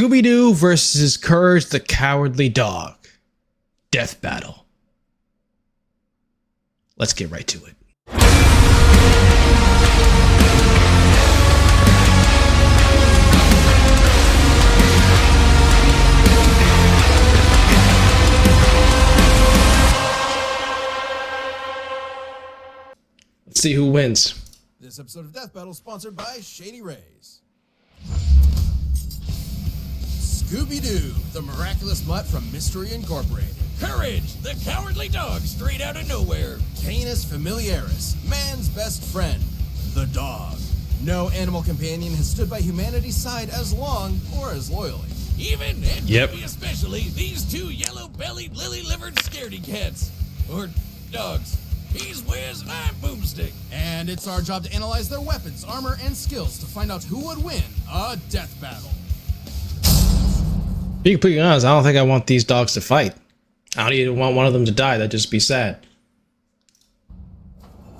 Scooby-Doo versus Courage the Cowardly Dog. Death battle. Let's get right to it. Let's see who wins. This episode of Death Battle is sponsored by Shady Rays. Scooby-Doo, the miraculous mutt from Mystery Incorporated. Courage, the cowardly dog straight out of nowhere. Canis familiaris, man's best friend, the dog. No animal companion has stood by humanity's side as long or as loyally. Even, and maybe especially, these two yellow-bellied, lily-livered scaredy cats. Or dogs. He's Wiz and I'm Boomstick. And it's our job to analyze their weapons, armor, and skills to find out who would win a death battle. Being completely honest, I don't think I want these dogs to fight. I don't even want one of them to die. That'd just be sad.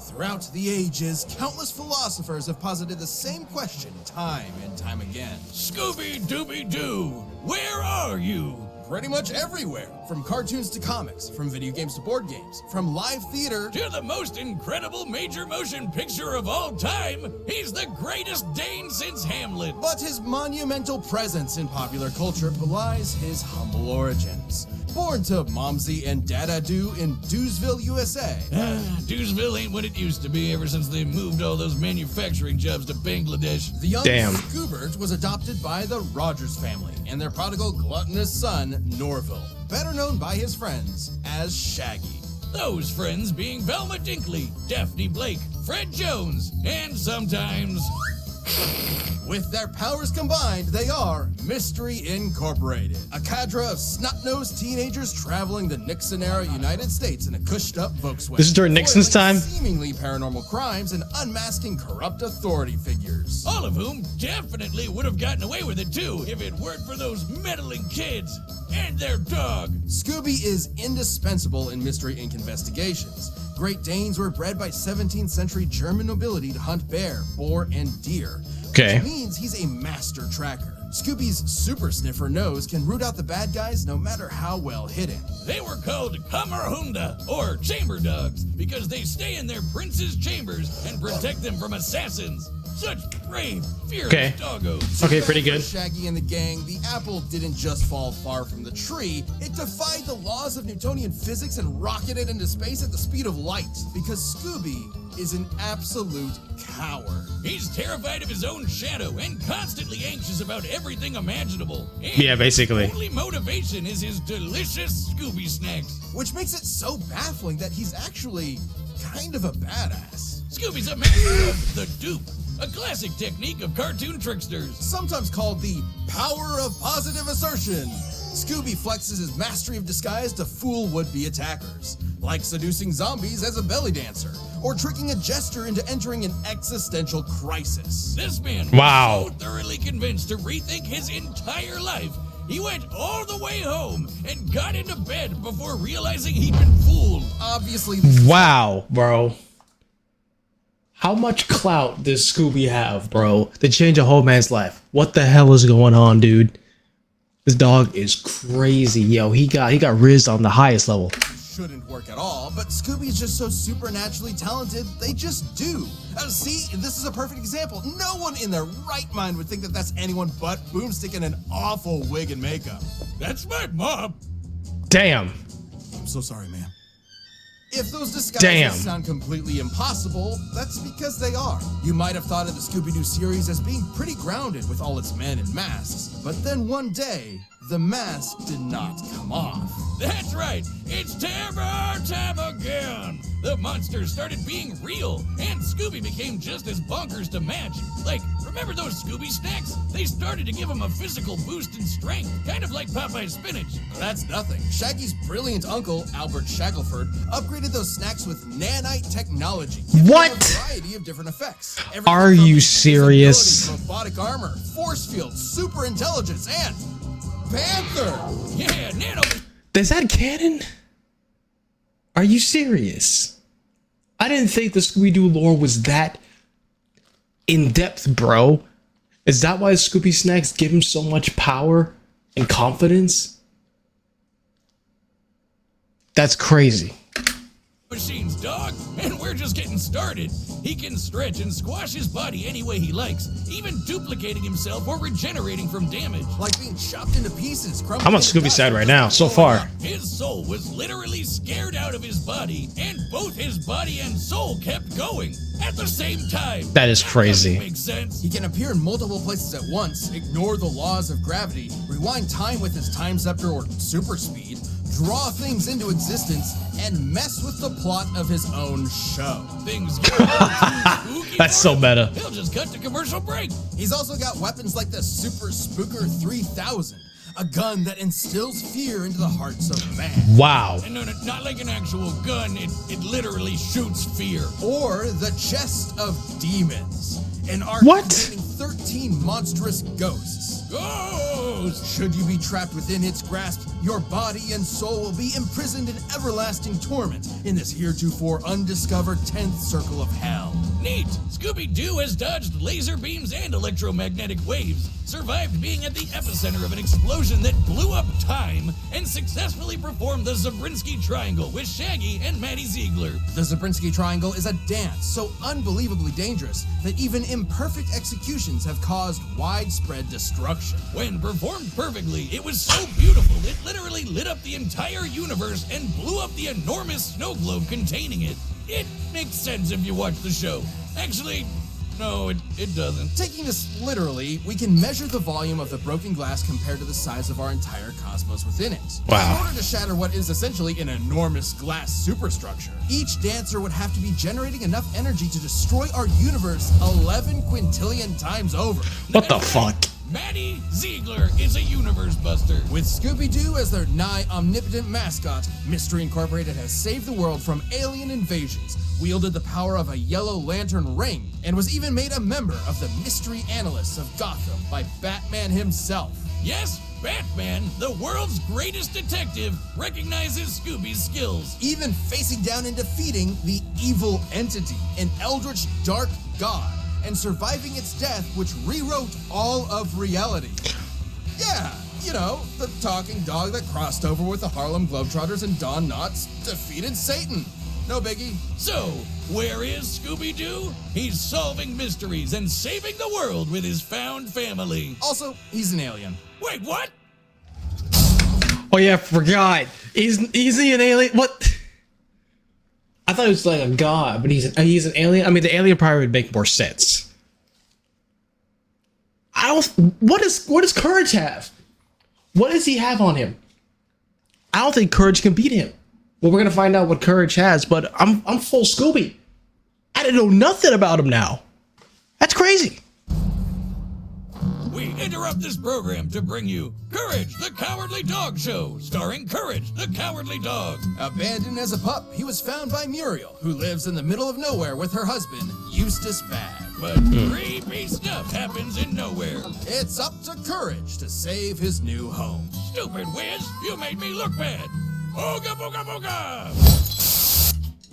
Throughout the ages, countless philosophers have posited the same question time and time again. Scooby-Dooby-Doo, where are you? Pretty much everywhere. From cartoons to comics, from video games to board games, from live theater to the most incredible major motion picture of all time, he's the greatest Dane since Hamlet. But his monumental presence in popular culture belies his humble origins. Born to Momsy and Dada-Doo in Dewsville, USA. Dewsville ain't what it used to be ever since they moved all those manufacturing jobs to Bangladesh. The young Scoobert was adopted by the Rogers family and their prodigal gluttonous son, Norville, better known by his friends as Shaggy. Those friends being Velma Dinkley, Daphne Blake, Fred Jones, and sometimes... With their powers combined, they are Mystery Incorporated, a cadre of snot-nosed teenagers traveling the Nixon-era United States in a cushed-up Volkswagen. This is during Nixon's time? Seemingly paranormal crimes and unmasking corrupt authority figures. All of whom definitely would have gotten away with it too if it weren't for those meddling kids and their dog. Scooby is indispensable in Mystery Inc. investigations. Great Danes were bred by 17th century German nobility to hunt bear, boar, and deer. Okay. Which means he's a master tracker. Scooby's super sniffer nose can root out the bad guys no matter how well hidden. They were called Kamerhunda, or chamber dogs, because they stay in their prince's chambers and protect them from assassins. Such brave, fearless doggos. Okay, pretty good. For Shaggy and the gang, the apple didn't just fall far from the tree, it defied the laws of Newtonian physics and rocketed into space at the speed of light. Because Scooby is an absolute coward. He's terrified of his own shadow and constantly anxious about everything imaginable. And yeah, basically. His only motivation is his delicious Scooby snacks. Which makes it so baffling that he's actually kind of a badass. Scooby's a master of the dupe, a classic technique of cartoon tricksters. Sometimes called the power of positive assertion. Scooby flexes his mastery of disguise to fool would-be attackers, like seducing zombies as a belly dancer, or tricking a jester into entering an existential crisis. This man was so thoroughly convinced to rethink his entire life, he went all the way home and got into bed before realizing he'd been fooled. Obviously, wow, bro. How much clout does Scooby have, bro, to change a whole man's life? What the hell is going on, dude? This dog is crazy, yo. He got rizzed on the highest level. Shouldn't work at all, but Scooby's just so supernaturally talented, they just do. See, this is a perfect example. No one in their right mind would think that that's anyone but Boomstick in an awful wig and makeup. That's my mom. Damn. I'm so sorry, ma'am. If those disguises sound completely impossible, that's because they are. You might have thought of the Scooby-Doo series as being pretty grounded with all its men in masks, but then one day, the mask did not come off. That's right, it's terror time again. The monsters started being real, and Scooby became just as bonkers to match. Like, remember those Scooby snacks? They started to give him a physical boost in strength, kind of like Popeye's spinach. That's nothing. Shaggy's brilliant uncle, Albert Shackelford, upgraded those snacks with nanite technology. What? A variety of different effects. Are you serious? Robotic armor, force field, super intelligence, and Panther. Yeah, nano. Is that canon? Are you serious? I didn't think the Scooby-Doo lore was that in depth, bro. Is that why Scooby snacks give him so much power and confidence? That's crazy. Machines, dog, and we're just getting started. He can stretch and squash his body any way he likes, even duplicating himself or regenerating from damage. Like being chopped into pieces. I'm on Scooby's side right now, so far. His soul was literally scared out of his body, and both his body and soul kept going at the same time. That is crazy. Makes sense. He can appear in multiple places at once, ignore the laws of gravity, rewind time with his time scepter or super speed, draw things into existence, and mess with the plot of his own show. Things get a little too spooky. That's so meta. He'll just cut to commercial break. He's also got weapons like the Super Spooker 3000, a gun that instills fear into the hearts of man. Wow. And no, not like an actual gun. It literally shoots fear. Or the Chest of Demons, an arc What? containing 13 monstrous ghosts. Ghosts! Should you be trapped within its grasp, your body and soul will be imprisoned in everlasting torment in this heretofore undiscovered 10th circle of hell. Neat! Scooby-Doo has dodged laser beams and electromagnetic waves, survived being at the epicenter of an explosion that blew up time, and successfully performed the Zabriskie Triangle with Shaggy and Maddie Ziegler. The Zabriskie Triangle is a dance so unbelievably dangerous that even imperfect executions have caused widespread destruction. When performed perfectly, it was so beautiful it literally lit up the entire universe and blew up the enormous snow globe containing it. It makes sense if you watch the show. Actually, no, it doesn't. Taking this literally, we can measure the volume of the broken glass compared to the size of our entire cosmos within it. Wow. In order to shatter what is essentially an enormous glass superstructure, each dancer would have to be generating enough energy to destroy our universe 11 quintillion times over. What the fuck? Maddie Ziegler is a universe buster. With Scooby-Doo as their nigh omnipotent mascot, Mystery Incorporated has saved the world from alien invasions, wielded the power of a yellow lantern ring, and was even made a member of the Mystery Analysts of Gotham by Batman himself. Yes, Batman, the world's greatest detective, recognizes Scooby's skills. Even facing down and defeating the evil entity, an eldritch dark god, and surviving its death, which rewrote all of reality. Yeah, you know, the talking dog that crossed over with the Harlem Globetrotters and Don Knotts defeated Satan. No biggie. So, where is Scooby-Doo? He's solving mysteries and saving the world with his found family. Also, he's an alien. Wait, what? Oh yeah, I forgot. Is he an alien? What? I thought he was like a god, but he's an alien. I mean, the alien probably would make more sense. What does Courage have? What does he have on him? I don't think Courage can beat him. Well, we're gonna find out what Courage has, but I'm full Scooby. I didn't know nothing about him now. That's crazy. We interrupt this program to bring you Courage, the Cowardly Dog Show, starring Courage, the Cowardly Dog. Abandoned as a pup, he was found by Muriel, who lives in the middle of nowhere with her husband, Eustace Bagg. But creepy stuff happens in nowhere. It's up to Courage to save his new home. Stupid Wiz, you made me look bad. Ooga booga booga!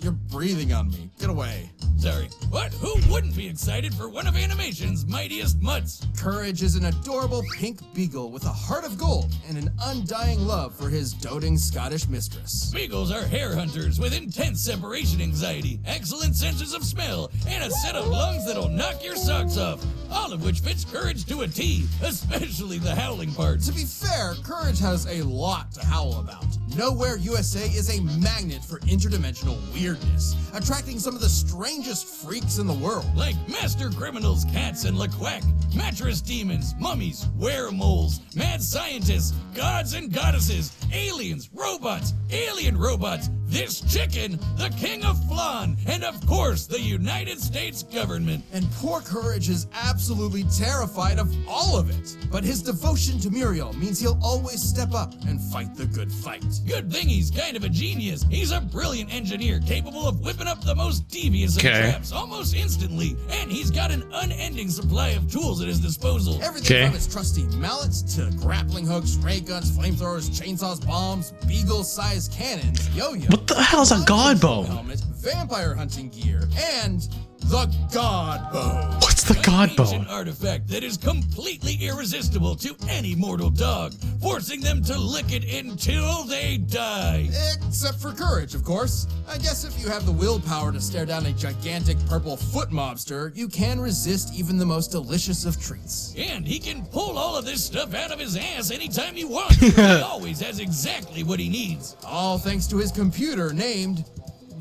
You're breathing on me. Get away. Sorry. What? Who wouldn't be excited for one of animation's mightiest mutts? Courage is an adorable pink beagle with a heart of gold and an undying love for his doting Scottish mistress. Beagles are hare hunters with intense separation anxiety, excellent senses of smell, and a set of lungs that'll knock your socks off. All of which fits Courage to a T, especially the howling part. To be fair, Courage has a lot to howl about. Nowhere USA is a magnet for interdimensional weirdness, attracting some of the strangest freaks in the world. Like master criminals, cats, and LaQuack, mattress demons, mummies, weremoles, mad scientists, gods and goddesses, aliens, robots, alien robots, this chicken, the king of flan, and of course, the United States government. And poor Courage is absolutely terrified of all of it. But his devotion to Muriel means he'll always step up and fight the good fight. Good thing he's kind of a genius. He's a brilliant engineer capable of whipping up the most devious of traps almost instantly. And he's got an unending supply of tools at his disposal. Everything from his trusty mallets to grappling hooks, ray guns, flamethrowers, chainsaws, bombs, beagle-sized cannons, yo-yo. What the hell is a god bone? Helmet, vampire hunting gear, and the God Bone. What's the God An ancient Bone? artifact that is completely irresistible to any mortal dog, forcing them to lick it until they die. Except for courage, of course. I guess if you have the willpower to stare down a gigantic purple foot mobster, you can resist even the most delicious of treats. And he can pull all of this stuff out of his ass anytime he wants. He always has exactly what he needs. All thanks to his computer named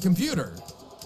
Computer.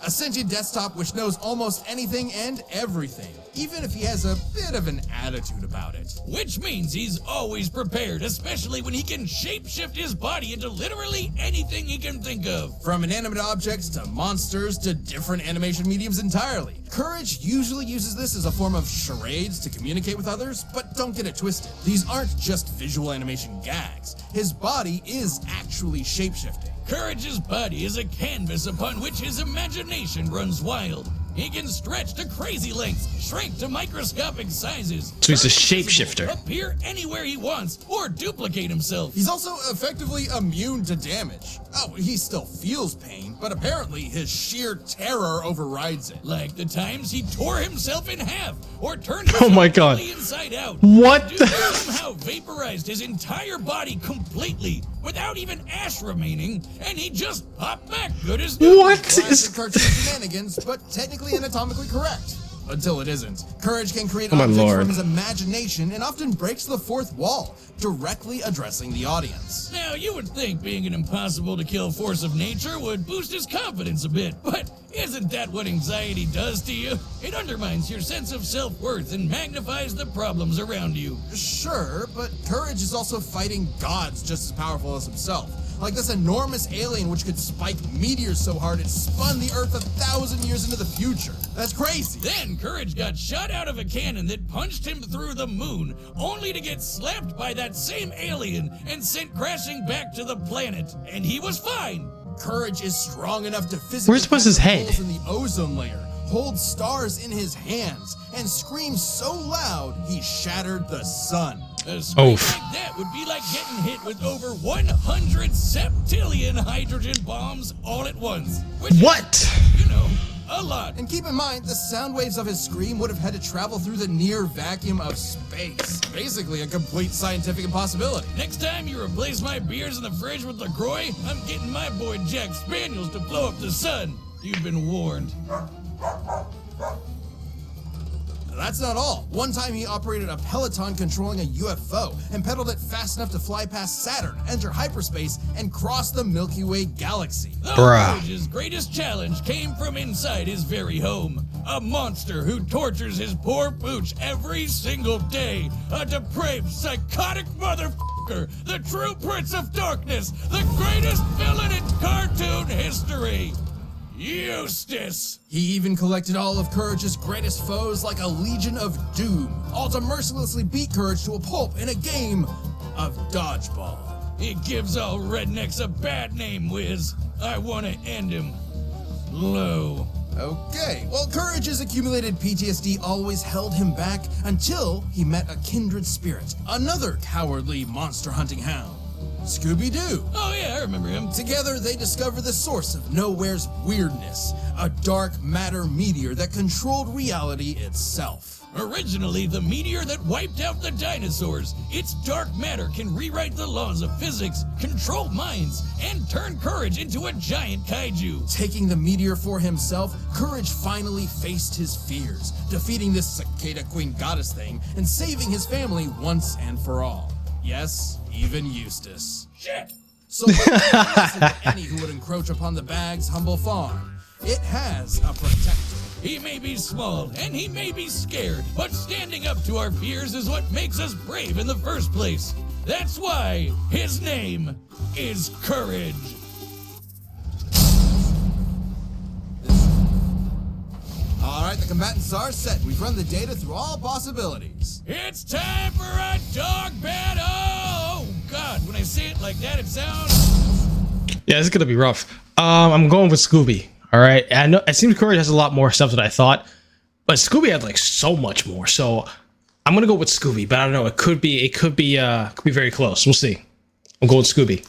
A sentient desktop which knows almost anything and everything, even if he has a bit of an attitude about it. Which means he's always prepared, especially when he can shapeshift his body into literally anything he can think of. From inanimate objects to monsters to different animation mediums entirely. Courage usually uses this as a form of charades to communicate with others, but don't get it twisted. These aren't just visual animation gags. His body is actually shapeshifting. Courage's body is a canvas upon which his imagination runs wild. He can stretch to crazy lengths, shrink to microscopic sizes. So he's a turn shapeshifter. invisible, appear anywhere he wants, or duplicate himself. He's also effectively immune to damage. Oh, he still feels pain, but apparently his sheer terror overrides it. Like the times he tore himself in half, or turned Oh my himself God. fully inside out. What Dude the- somehow vaporized his entire body completely, without even ash remaining, and he just popped back good as new. What Classic is... cartoon shenanigans, but technically anatomically correct. Until it isn't. Courage can create Oh my objects lord. from his imagination and often breaks the fourth wall, directly addressing the audience. Now, you would think being an impossible to kill force of nature would boost his confidence a bit, but isn't that what anxiety does to you? It undermines your sense of self-worth and magnifies the problems around you. Sure, but Courage is also fighting gods just as powerful as himself. Like this enormous alien which could spike meteors so hard it spun the Earth 1,000 years into the future. That's crazy. Then Courage got shot out of a cannon that punched him through the moon, only to get slapped by that same alien and sent crashing back to the planet. And he was fine. Courage is strong enough to physically Where's his head? holes in the ozone layer, hold stars in his hands, and scream so loud he shattered the sun. A scream Oof. like that would be like getting hit with over 100 septillion hydrogen bombs all at once. Which is, What? you know, a lot. And keep in mind, the sound waves of his scream would have had to travel through the near vacuum of space. Basically a complete scientific impossibility. Next time you replace my beers in the fridge with LaCroix, I'm getting my boy Jack Spaniels to blow up the sun. You've been warned. That's not all. One time he operated a Peloton controlling a UFO and pedaled it fast enough to fly past Saturn, enter hyperspace, and cross the Milky Way galaxy. Though Bruh. Courage's greatest challenge came from inside his very home. A monster who tortures his poor pooch every single day. A depraved, psychotic motherfucker. The true Prince of Darkness. The greatest villain in cartoon history. Eustace. He even collected all of Courage's greatest foes like a Legion of Doom, all to mercilessly beat Courage to a pulp in a game of dodgeball. He gives all rednecks a bad name, Wiz. I want to end him. Low. Okay, well, Courage's accumulated PTSD always held him back until he met a kindred spirit, another cowardly monster hunting hound, Scooby-Doo. Oh yeah, I remember him. Together, they discover the source of Nowhere's weirdness, a dark matter meteor that controlled reality itself. Originally the meteor that wiped out the dinosaurs, its dark matter can rewrite the laws of physics, control minds, and turn Courage into a giant kaiju. Taking the meteor for himself, Courage finally faced his fears, defeating this cicada queen goddess thing and saving his family once and for all. Yes, even Eustace. Shit! So what happens to any who would encroach upon the Bag's humble farm? It has a protector. He may be small and he may be scared, but standing up to our fears is what makes us brave in the first place. That's why his name is Courage. All right, the combatants are set. We've run the data through all possibilities. It's time for a dog battle! Oh, God, when I say it like that, it sounds... Yeah, this is gonna be rough. I'm going with Scooby. All right, I know it seems Courage has a lot more stuff than I thought, but Scooby had like so much more. So I'm gonna go with Scooby, but I don't know. It could be very close. We'll see. I'm going with Scooby.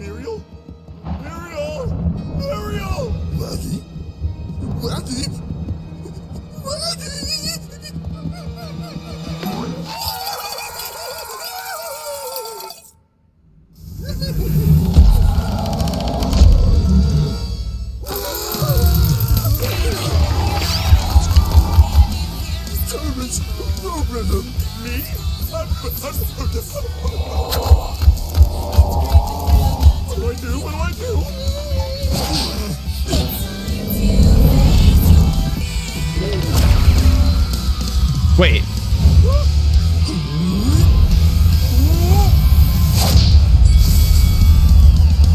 Ariel? Me? What do I do? What do I do? Wait.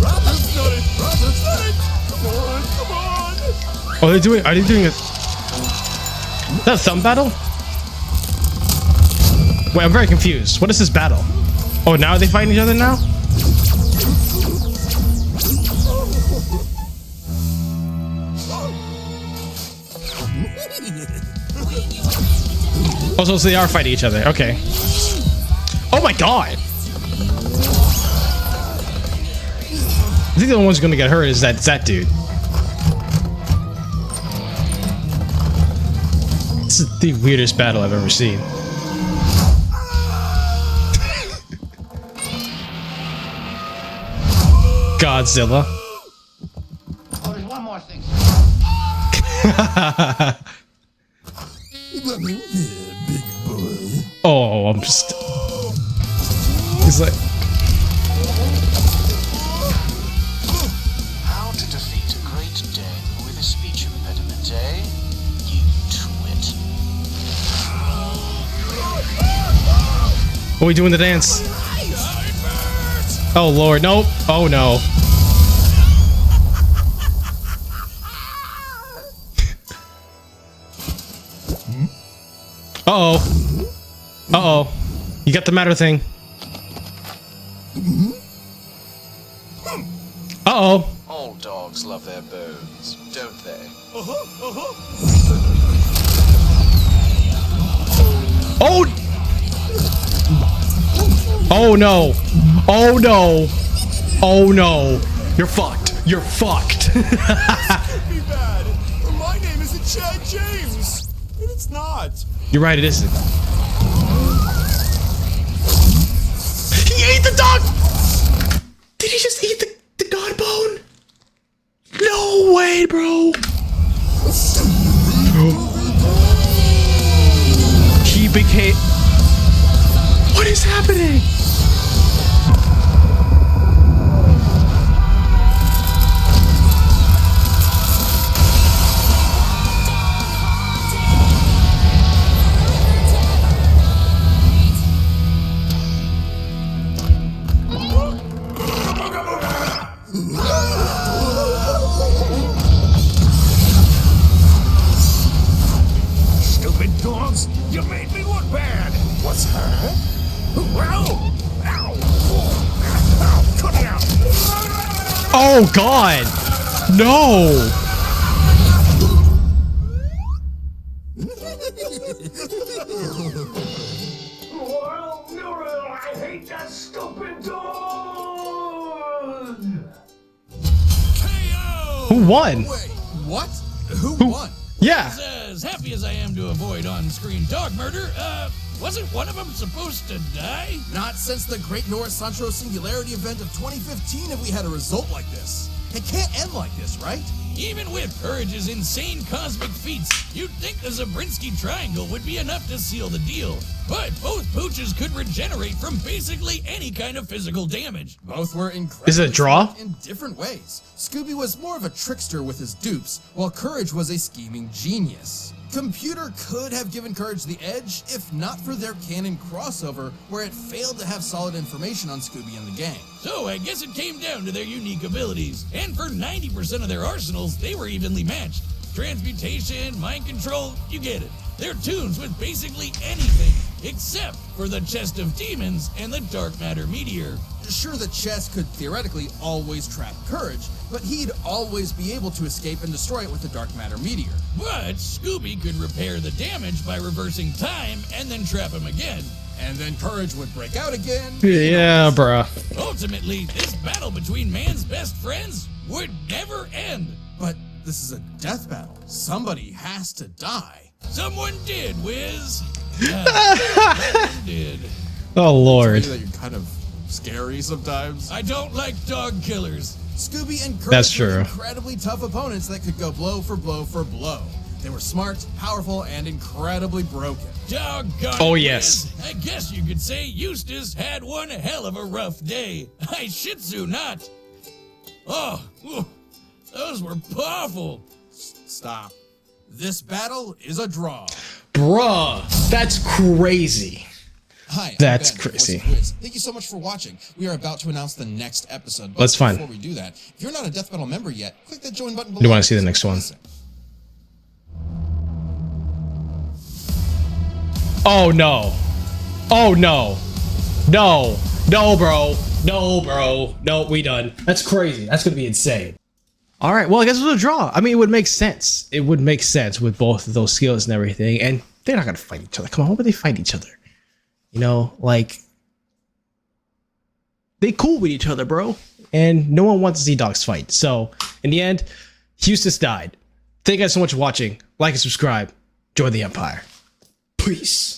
Robin's done it! Robin's done it! Come on, come on! Oh, are they doing a... Is that a thumb battle? Wait, I'm very confused. What is this battle? Oh, now are they fighting each other now? Oh, so they are fighting each other. Okay. Oh my god! I think the only one who's gonna get hurt is that dude. This is the weirdest battle I've ever seen. Godzilla. Oh, there's one more thing. Big boy. Oh, I'm just... He's like... How to defeat a Great Dane with a speech impediment, eh? You twit. What are we doing the dance? Oh lord, nope. Oh no. Uh-oh. Uh-oh. You got the matter thing. Uh-oh. All dogs love their bones, don't they? Oh! Oh no. Oh no. Oh no. You're fucked. You're fucked. Be bad. My name isn't Chad James. And it's not. You're right, it isn't. He ate the dog! Did he just eat the god bone? No way, bro. He became... What is happening? Stupid dogs! You made me look bad! What's her? Ow! Ow! Ow! Cut it out! Oh god! No! I hate that stupid dog! KO! Who won? Wait, what? Who won? Yeah. As happy as I am to avoid on-screen dog murder, wasn't one of them supposed to die? Not since the Great Norris Centro Singularity event of 2015 have we had a result like this. It can't end like this, right? Even with Courage's insane cosmic feats, you'd think the Zabrinsky Triangle would be enough to seal the deal. But both pooches could regenerate from basically any kind of physical damage. Both were incredible. Is it a draw? In different ways. Scooby was more of a trickster with his dupes, while Courage was a scheming genius. Computer could have given Courage the edge, if not for their canon crossover, where it failed to have solid information on Scooby and the gang. So I guess it came down to their unique abilities. And for 90% of their arsenals, they were evenly matched. Transmutation, mind control, you get it. They're tunes with basically anything, except for the Chest of Demons and the Dark Matter Meteor. Sure, the chest could theoretically always trap Courage, but he'd always be able to escape and destroy it with the Dark Matter Meteor. But Scooby could repair the damage by reversing time and then trap him again. And then Courage would break out again. Yeah, bruh. Ultimately, this battle between man's best friends would never end. But this is a death battle. Somebody has to die. Someone did, Wiz. Someone did. Oh lord. That you're kind of scary sometimes. I don't like dog killers. Scooby and Courage That's were true. incredibly tough opponents that could go blow for blow for blow. They were smart, powerful, and incredibly broken. Doggone Oh, it, yes. Liz. I guess you could say Eustace had one hell of a rough day. I Shih Tzu not. Oh, ooh, those were powerful. Stop. This battle is a draw. Bruh, that's crazy. Hi, That's I'm Ben, voice crazy. of Wiz. Thank you so much for watching. We are about to announce the next episode. But That's fine. Before we do that, if you're not a Death Metal member yet, click that join button below. Do you want to see the next one? Oh no. Oh no. No. No, bro. No, bro. No, we done. That's crazy. That's gonna be insane. All right. Well, I guess it was a draw. I mean, it would make sense. It would make sense with both of those skills and everything. And they're not gonna fight each other. Come on, why would they fight each other? You know, like they cool with each other, bro. And no one wants to see dogs fight. So in the end, Eustace died. Thank you guys so much for watching. Like and subscribe. Join the Empire. Peace.